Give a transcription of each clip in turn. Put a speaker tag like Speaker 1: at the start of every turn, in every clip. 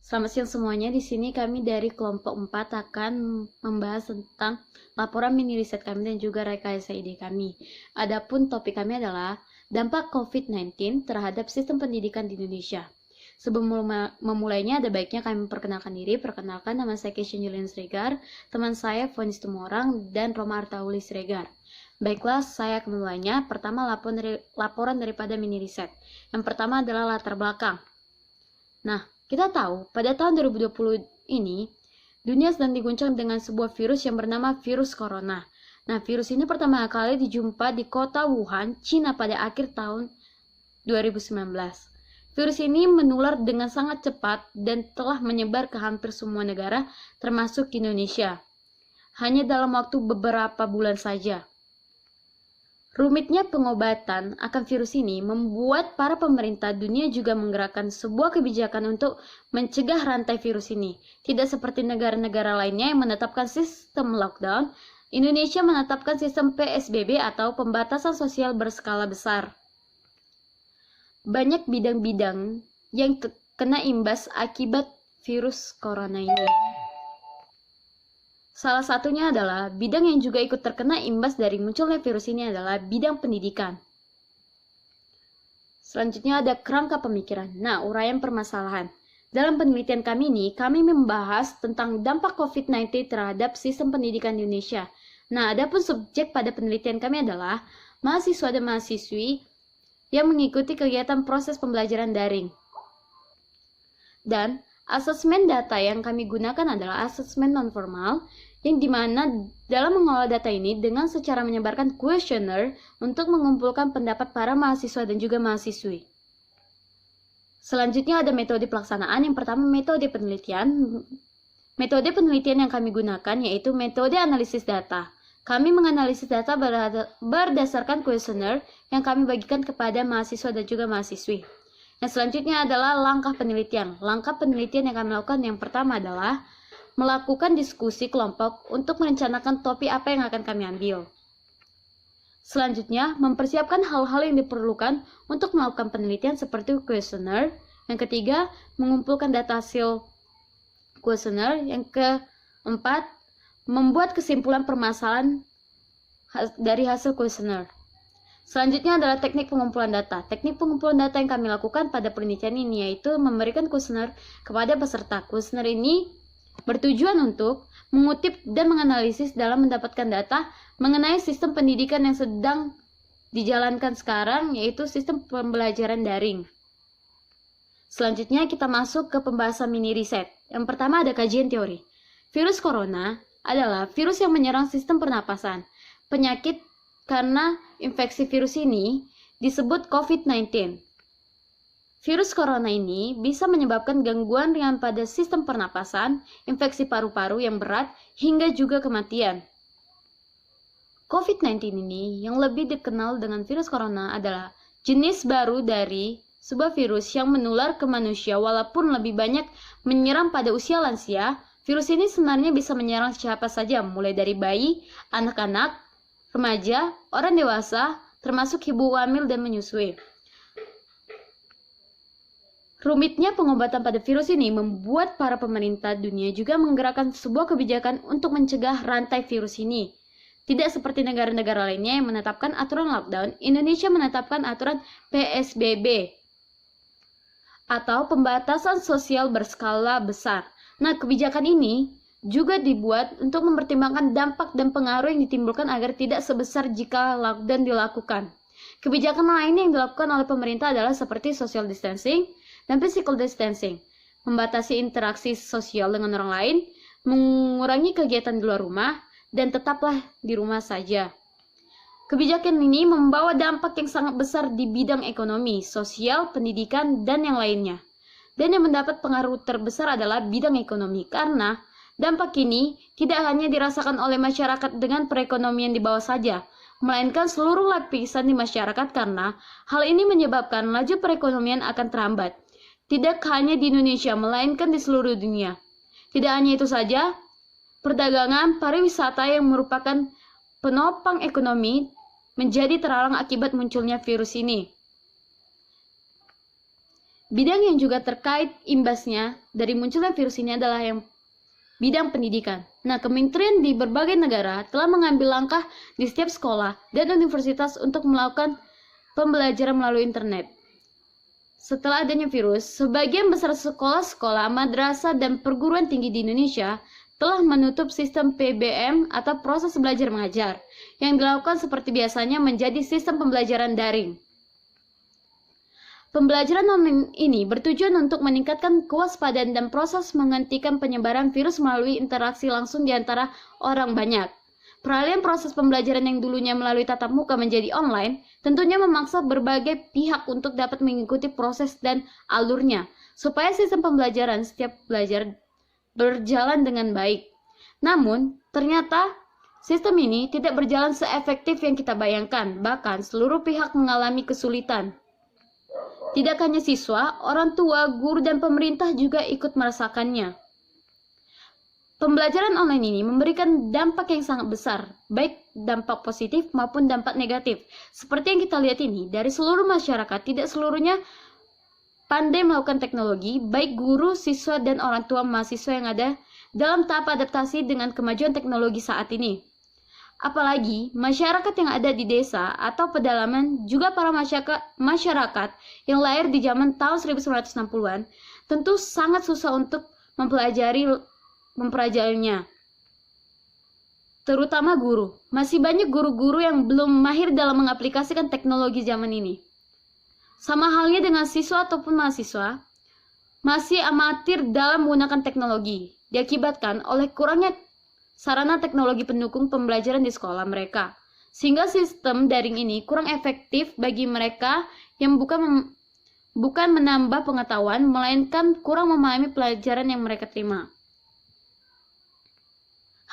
Speaker 1: Selamat siang semuanya. Di sini kami dari kelompok 4 akan membahas tentang laporan mini riset kami dan juga rekayasa ide kami. Adapun topik kami adalah dampak COVID-19 terhadap sistem pendidikan di Indonesia. Sebelum memulainya, ada baiknya kami memperkenalkan diri. Perkenalkan, nama saya Kesha Julian Sregar, teman saya Fonis Tumorang, dan Roma Artauli Sregar. Baiklah, saya akan memulainya. Pertama, laporan daripada mini riset. Yang pertama adalah latar belakang. Nah, kita tahu, pada tahun 2020 ini, dunia sedang diguncang dengan sebuah virus yang bernama virus corona. Nah, virus ini pertama kali dijumpa di kota Wuhan, Cina pada akhir tahun 2019. Virus ini menular dengan sangat cepat dan telah menyebar ke hampir semua negara, termasuk Indonesia. Hanya dalam waktu beberapa bulan saja. Rumitnya pengobatan akan virus ini membuat para pemerintah dunia juga menggerakkan sebuah kebijakan untuk mencegah rantai virus ini. Tidak seperti negara-negara lainnya yang menetapkan sistem lockdown, Indonesia menetapkan sistem PSBB atau pembatasan sosial berskala besar. Banyak bidang-bidang yang kena imbas akibat virus corona ini. Salah satunya adalah bidang yang juga ikut terkena imbas dari munculnya virus ini adalah bidang pendidikan. Selanjutnya ada kerangka pemikiran. Nah, uraian permasalahan. Dalam penelitian kami ini, kami membahas tentang dampak COVID-19 terhadap sistem pendidikan di Indonesia. Nah, adapun subjek pada penelitian kami adalah mahasiswa dan mahasiswi yang mengikuti kegiatan proses pembelajaran daring. Dan asesmen data yang kami gunakan adalah asesmen non-formal, yang dimana dalam mengolah data ini dengan secara menyebarkan kuesioner untuk mengumpulkan pendapat para mahasiswa dan juga mahasiswi. Selanjutnya ada metode pelaksanaan. Yang pertama, metode penelitian. Metode penelitian yang kami gunakan yaitu metode analisis data. Kami menganalisis data berdasarkan kuesioner yang kami bagikan kepada mahasiswa dan juga mahasiswi. Yang selanjutnya adalah langkah penelitian. Langkah penelitian yang kami lakukan yang pertama adalah melakukan diskusi kelompok untuk merencanakan topik apa yang akan kami ambil. Selanjutnya, mempersiapkan hal-hal yang diperlukan untuk melakukan penelitian seperti kuesioner. Yang ketiga, mengumpulkan data hasil kuesioner. Yang keempat, membuat kesimpulan permasalahan dari hasil kuesioner. Selanjutnya adalah teknik pengumpulan data. Teknik pengumpulan data yang kami lakukan pada penelitian ini yaitu memberikan kuesioner kepada peserta. Kuesioner ini bertujuan untuk mengutip dan menganalisis dalam mendapatkan data mengenai sistem pendidikan yang sedang dijalankan sekarang, yaitu sistem pembelajaran daring. Selanjutnya kita masuk ke pembahasan mini riset. Yang pertama ada kajian teori. Virus corona adalah virus yang menyerang sistem pernapasan. Penyakit karena infeksi virus ini disebut COVID-19. Virus corona ini bisa menyebabkan gangguan ringan pada sistem pernapasan, infeksi paru-paru yang berat, hingga juga kematian. COVID-19 ini yang lebih dikenal dengan virus corona adalah jenis baru dari sebuah virus yang menular ke manusia walaupun lebih banyak menyerang pada usia lansia. Virus ini sebenarnya bisa menyerang siapa saja, mulai dari bayi, anak-anak, remaja, orang dewasa, termasuk ibu hamil dan menyusui. Rumitnya pengobatan pada virus ini membuat para pemerintah dunia juga menggerakkan sebuah kebijakan untuk mencegah rantai virus ini. Tidak seperti negara-negara lainnya yang menetapkan aturan lockdown, Indonesia menetapkan aturan PSBB atau pembatasan sosial berskala besar. Nah, kebijakan ini juga dibuat untuk mempertimbangkan dampak dan pengaruh yang ditimbulkan agar tidak sebesar jika lockdown dilakukan. Kebijakan lain yang dilakukan oleh pemerintah adalah seperti social distancing dan physical distancing, membatasi interaksi sosial dengan orang lain, mengurangi kegiatan di luar rumah, dan tetaplah di rumah saja. Kebijakan ini membawa dampak yang sangat besar di bidang ekonomi, sosial, pendidikan, dan yang lainnya. Dan yang mendapat pengaruh terbesar adalah bidang ekonomi, karena dampak ini tidak hanya dirasakan oleh masyarakat dengan perekonomian di bawah saja, melainkan seluruh lapisan di masyarakat karena hal ini menyebabkan laju perekonomian akan terhambat. Tidak hanya di Indonesia, melainkan di seluruh dunia. Tidak hanya itu saja, perdagangan, pariwisata yang merupakan penopang ekonomi menjadi terhalang akibat munculnya virus ini. Bidang yang juga terkait imbasnya dari munculnya virus ini adalah yang bidang pendidikan. Nah, kementerian di berbagai negara telah mengambil langkah di setiap sekolah dan universitas untuk melakukan pembelajaran melalui internet. Setelah adanya virus, sebagian besar sekolah-sekolah, madrasah, dan perguruan tinggi di Indonesia telah menutup sistem PBM atau proses belajar mengajar, yang dilakukan seperti biasanya menjadi sistem pembelajaran daring. Pembelajaran online ini bertujuan untuk meningkatkan kewaspadaan dan proses menghentikan penyebaran virus melalui interaksi langsung di antara orang banyak. Peralihan proses pembelajaran yang dulunya melalui tatap muka menjadi online tentunya memaksa berbagai pihak untuk dapat mengikuti proses dan alurnya, supaya sistem pembelajaran setiap belajar berjalan dengan baik. Namun, ternyata sistem ini tidak berjalan seefektif yang kita bayangkan, bahkan seluruh pihak mengalami kesulitan. Tidak hanya siswa, orang tua, guru, dan pemerintah juga ikut merasakannya. Pembelajaran online ini memberikan dampak yang sangat besar, baik dampak positif maupun dampak negatif. Seperti yang kita lihat ini, dari seluruh masyarakat, tidak seluruhnya pandai melakukan teknologi, baik guru, siswa, dan orang tua mahasiswa yang ada dalam tahap adaptasi dengan kemajuan teknologi saat ini. Apalagi masyarakat yang ada di desa atau pedalaman, juga para masyarakat yang lahir di zaman tahun 1960-an, tentu sangat susah untuk mempelajarinya. Terutama guru. Masih banyak guru-guru yang belum mahir dalam mengaplikasikan teknologi zaman ini. Sama halnya dengan siswa ataupun mahasiswa, masih amatir dalam menggunakan teknologi, diakibatkan oleh kurangnya sarana teknologi pendukung pembelajaran di sekolah mereka, sehingga sistem daring ini kurang efektif bagi mereka yang bukan menambah pengetahuan, melainkan kurang memahami pelajaran yang mereka terima.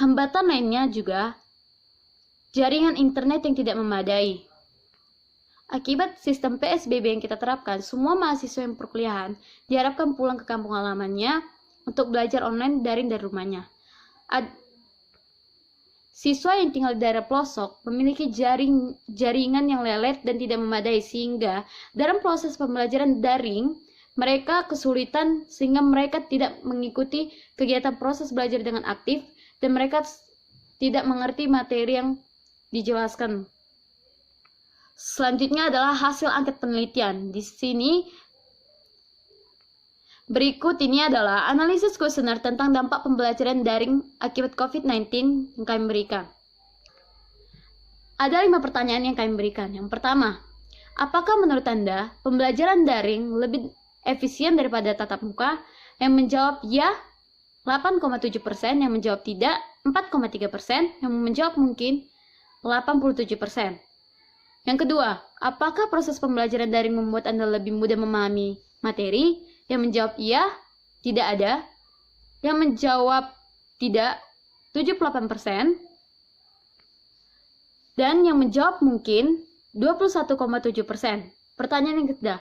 Speaker 1: Hambatan lainnya juga jaringan internet yang tidak memadai. Akibat sistem PSBB yang kita terapkan, semua mahasiswa yang perkuliahan diharapkan pulang ke kampung halamannya untuk belajar online dari rumahnya. Siswa yang tinggal di daerah pelosok memiliki jaringan yang lelet dan tidak memadai, sehingga dalam proses pembelajaran daring mereka kesulitan, sehingga mereka tidak mengikuti kegiatan proses belajar dengan aktif dan mereka tidak mengerti materi yang dijelaskan. Selanjutnya adalah hasil angket penelitian. Di sini berikut ini adalah analisis kuesioner tentang dampak pembelajaran daring akibat COVID-19 yang kami berikan. Ada 5 pertanyaan yang kami berikan. Yang pertama, apakah menurut Anda pembelajaran daring lebih efisien daripada tatap muka? Yang menjawab ya, 8,7%, yang menjawab tidak, 4,3%, yang menjawab mungkin, 87%. Yang kedua, apakah proses pembelajaran daring membuat Anda lebih mudah memahami materi? Yang menjawab iya, tidak ada. Yang menjawab tidak, 78%. Dan yang menjawab mungkin, 21,7%. Pertanyaan yang ketiga,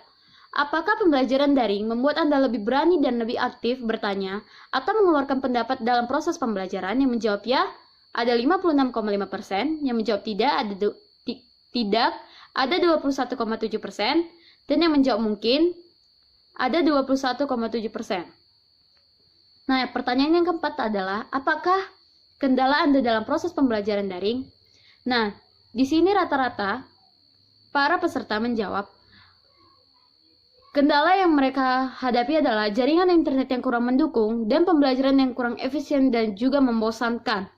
Speaker 1: apakah pembelajaran daring membuat Anda lebih berani dan lebih aktif bertanya atau mengeluarkan pendapat dalam proses pembelajaran? Yang menjawab ya, ada 56,5%. Yang menjawab tidak, ada 21,7%. Dan yang menjawab mungkin, ada 21,7%. Nah, pertanyaan yang keempat adalah, apakah kendala Anda dalam proses pembelajaran daring? Nah, di sini rata-rata para peserta menjawab, kendala yang mereka hadapi adalah jaringan internet yang kurang mendukung dan pembelajaran yang kurang efisien dan juga membosankan.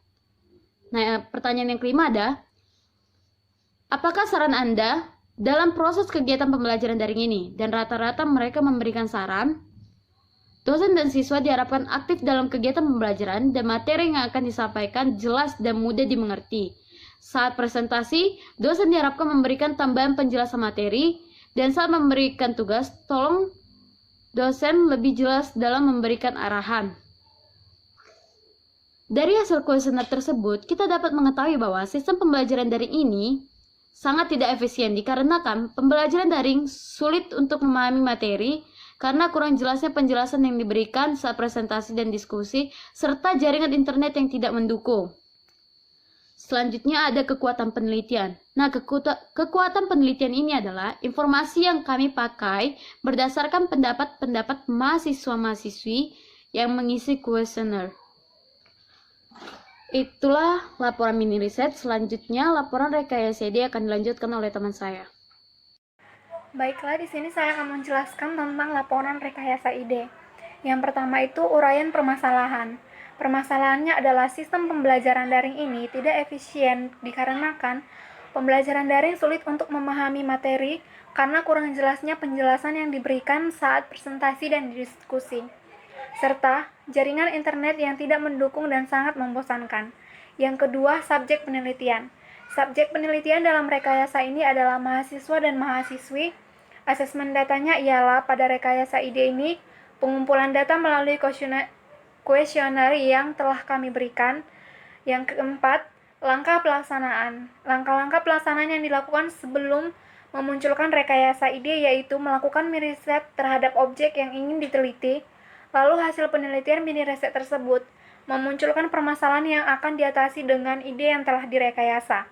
Speaker 1: Nah, pertanyaan yang kelima ada, apakah saran Anda dalam proses kegiatan pembelajaran daring ini? Dan rata-rata mereka memberikan saran, dosen dan siswa diharapkan aktif dalam kegiatan pembelajaran dan materi yang akan disampaikan jelas dan mudah dimengerti. Saat presentasi, dosen diharapkan memberikan tambahan penjelasan materi, dan saat memberikan tugas, tolong dosen lebih jelas dalam memberikan arahan. Dari hasil kuesioner tersebut, kita dapat mengetahui bahwa sistem pembelajaran daring ini sangat tidak efisien dikarenakan pembelajaran daring sulit untuk memahami materi karena kurang jelasnya penjelasan yang diberikan saat presentasi dan diskusi, serta jaringan internet yang tidak mendukung. Selanjutnya ada kekuatan penelitian. Nah, kekuatan penelitian ini adalah informasi yang kami pakai berdasarkan pendapat-pendapat mahasiswa-mahasiswi yang mengisi kuesioner. Itulah laporan mini riset. Selanjutnya, laporan rekayasa ide akan dilanjutkan oleh teman saya.
Speaker 2: Baiklah, di sini saya akan menjelaskan tentang laporan rekayasa ide. Yang pertama itu uraian permasalahan. Permasalahannya adalah sistem pembelajaran daring ini tidak efisien dikarenakan pembelajaran daring sulit untuk memahami materi karena kurang jelasnya penjelasan yang diberikan saat presentasi dan diskusi, serta jaringan internet yang tidak mendukung dan sangat membosankan. Yang kedua, subjek penelitian. Subjek penelitian dalam rekayasa ini adalah mahasiswa dan mahasiswi. Asesmen datanya ialah pada rekayasa ide ini, pengumpulan data melalui kuesioner yang telah kami berikan. Yang keempat, langkah pelaksanaan. Langkah-langkah pelaksanaan yang dilakukan sebelum memunculkan rekayasa ide yaitu melakukan mini riset terhadap objek yang ingin diteliti, lalu hasil penelitian mini riset tersebut memunculkan permasalahan yang akan diatasi dengan ide yang telah direkayasa.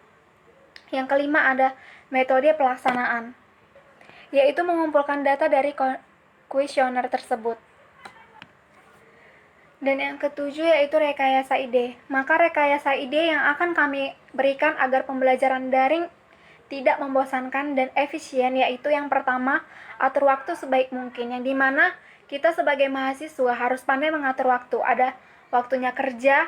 Speaker 2: Yang kelima ada metode pelaksanaan, yaitu mengumpulkan data dari kuesioner tersebut. Dan yang ketujuh yaitu rekayasa ide. Maka rekayasa ide yang akan kami berikan agar pembelajaran daring tidak membosankan dan efisien yaitu yang pertama, atur waktu sebaik mungkin, yang dimana kita sebagai mahasiswa harus pandai mengatur waktu. Ada waktunya kerja,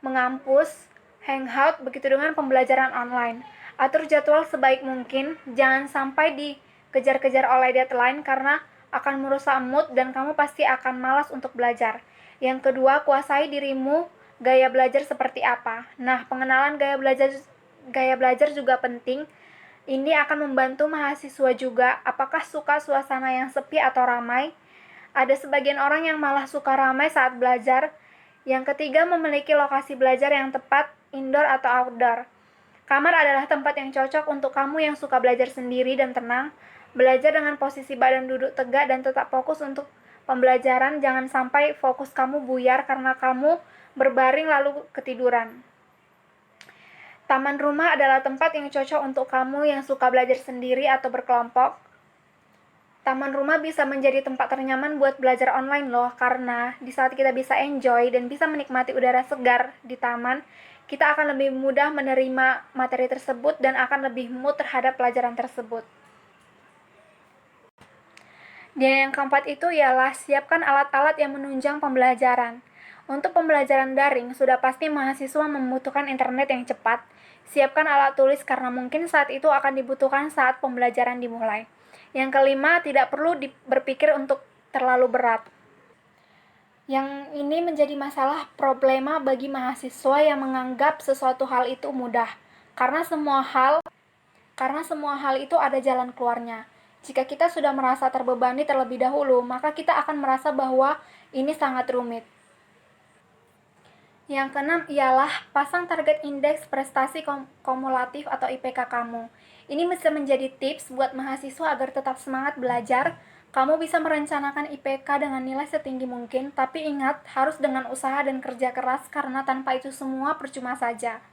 Speaker 2: mengampus, hangout, begitu dengan pembelajaran online. Atur jadwal sebaik mungkin, jangan sampai dikejar-kejar oleh deadline karena akan merusak mood dan kamu pasti akan malas untuk belajar. Yang kedua, kuasai dirimu, gaya belajar seperti apa. Nah, pengenalan gaya belajar juga penting. Ini akan membantu mahasiswa juga, apakah suka suasana yang sepi atau ramai. Ada sebagian orang yang malah suka ramai saat belajar. Yang ketiga, memiliki lokasi belajar yang tepat, indoor atau outdoor. Kamar adalah tempat yang cocok untuk kamu yang suka belajar sendiri dan tenang. Belajar dengan posisi badan duduk tegak dan tetap fokus untuk pembelajaran, jangan sampai fokus kamu buyar karena kamu berbaring lalu ketiduran. Taman rumah adalah tempat yang cocok untuk kamu yang suka belajar sendiri atau berkelompok. Taman rumah bisa menjadi tempat ternyaman buat belajar online loh, karena di saat kita bisa enjoy dan bisa menikmati udara segar di taman, kita akan lebih mudah menerima materi tersebut dan akan lebih mood terhadap pelajaran tersebut. Dan yang keempat itu ialah siapkan alat-alat yang menunjang pembelajaran. Untuk pembelajaran daring, sudah pasti mahasiswa membutuhkan internet yang cepat. Siapkan alat tulis karena mungkin saat itu akan dibutuhkan saat pembelajaran dimulai. Yang kelima, tidak perlu berpikir untuk terlalu berat. Yang ini menjadi masalah problema bagi mahasiswa yang menganggap sesuatu hal itu mudah. Karena semua hal itu ada jalan keluarnya. Jika kita sudah merasa terbebani terlebih dahulu, maka kita akan merasa bahwa ini sangat rumit. Yang keenam ialah pasang target indeks prestasi kumulatif atau IPK kamu. Ini bisa menjadi tips buat mahasiswa agar tetap semangat belajar. Kamu bisa merencanakan IPK dengan nilai setinggi mungkin, tapi ingat, harus dengan usaha dan kerja keras karena tanpa itu semua percuma saja.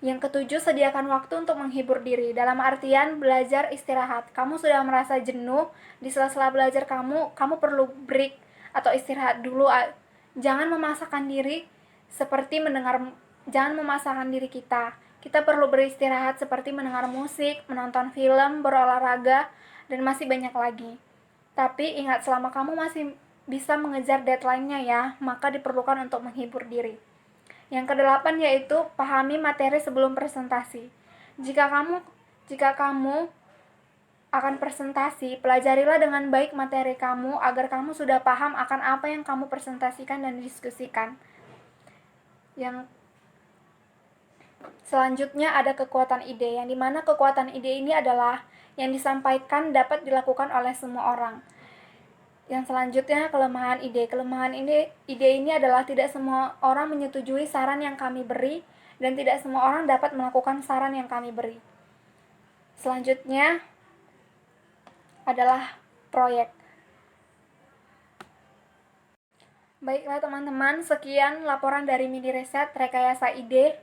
Speaker 2: Yang ketujuh, sediakan waktu untuk menghibur diri. Dalam artian belajar istirahat. Kamu sudah merasa jenuh, di sela-sela belajar kamu perlu break atau istirahat dulu. Jangan memaksakan diri kita. Kita perlu beristirahat seperti mendengar musik, menonton film, berolahraga, dan masih banyak lagi. Tapi ingat, selama kamu masih bisa mengejar deadline-nya ya, maka diperlukan untuk menghibur diri. Yang kedelapan yaitu pahami materi sebelum presentasi. Jika kamu akan presentasi, pelajarilah dengan baik materi kamu agar kamu sudah paham akan apa yang kamu presentasikan dan diskusikan. Yang selanjutnya ada kekuatan ide, yang dimana kekuatan ide ini adalah yang disampaikan dapat dilakukan oleh semua orang. Yang selanjutnya, kelemahan ide. Kelemahan ide ini adalah tidak semua orang menyetujui saran yang kami beri dan tidak semua orang dapat melakukan saran yang kami beri. Selanjutnya adalah proyek. Baiklah teman-teman, sekian laporan dari mini riset rekayasa ide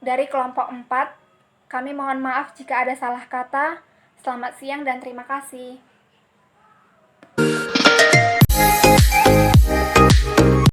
Speaker 2: dari kelompok 4. Kami mohon maaf jika ada salah kata. Selamat siang dan terima kasih.